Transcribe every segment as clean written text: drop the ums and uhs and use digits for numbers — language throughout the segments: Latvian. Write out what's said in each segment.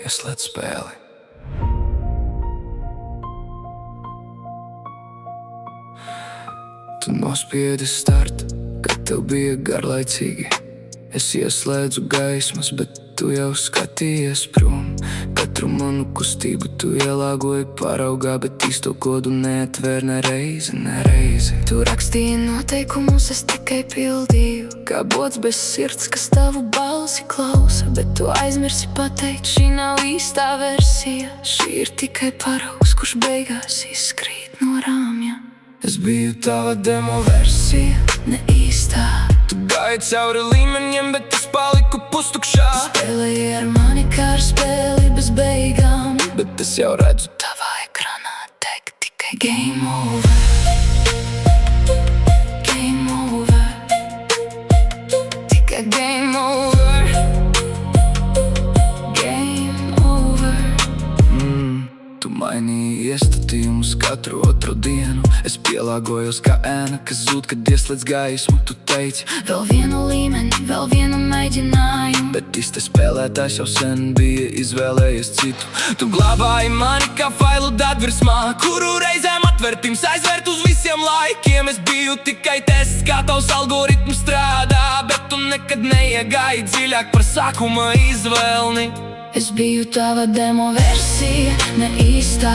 Ieslēdz spēli. Tu nospiedi startu, kad tev bija garlaicīgi. Es ieslēdzu gaismas, bet tu jau skatījies prom. Katru manu kustību tu ielāgoji paraugā, bet īsto kodu neatvēr nereizi. Tu rakstīji noteikumus, es tikai pildīju, kā bots bez sirds, kas tavu balsi klausa. Bet tu aizmirsi pateikt, šī nav īstā versija. Šī ir tikai paraugs, kurš beigās izkrīt no rāmja. Es biju tava demo versija, ne īstā. Tu gāji cauri līmeņiem, bet es paliku pustukšā. Tu spēlēji ar mani kā ar spēli bez beigām, bet es jau redzu tavā ekranā tek tikai game over. Game over. Tikai game over. Game over. Tu mainīji iestatījumus katru otru dienu. Es pielāgojos kā ēna, kas zūd, kad ieslēdz gaismu. Tu teici, vēl vienu līmeni, vēl vienu mēģinājumu, bet īsti spēlētājs jau sen bija izvēlējies citu. Tu glābāji mani kā failu datvirsmā, kuru reizēm atver pirms aizvērt uz visiem laikiem. Es biju tikai tests, kā tavs algoritms strādā, bet tu nekad neiegāji dziļāk par sākuma izvēlni. Es biju tava demo versija, ne īstā.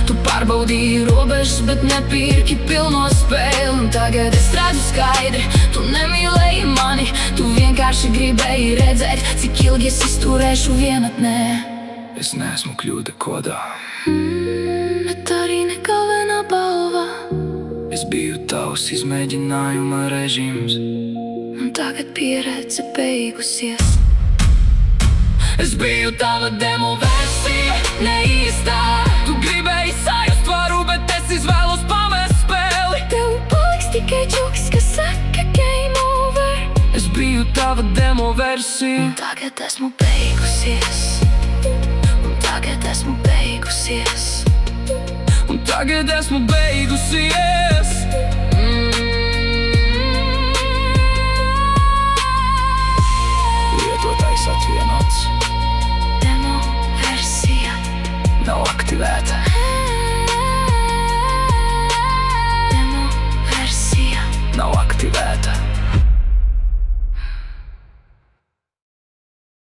Tu pārbaudīji robežas, bet nepirki pilno spēli. Un tagad es redzu skaidri, tu nemīlēji mani. Tu vienkārši gribēji redzēt, cik ilgi es izturēšu vienatnē. Es neesmu kļūda kodā, bet arī ne galvenā balva. Es biju tavs izmēģinājuma režīms, un tagad pieredze beigusies. Es biju tava demo versija, ne īstā. Tu gribēji sajust varu, bet es izvēlos pamest spēli. Tev paliks tikai čuks, kas saka game over. Es biju tava demo versija, un tagad esmu beigusies. Un tagad esmu beigusies. Un tagad esmu beigusies. Lietotājs atvienots. Demo versija nav aktivēta. Demo versija nav aktivēta.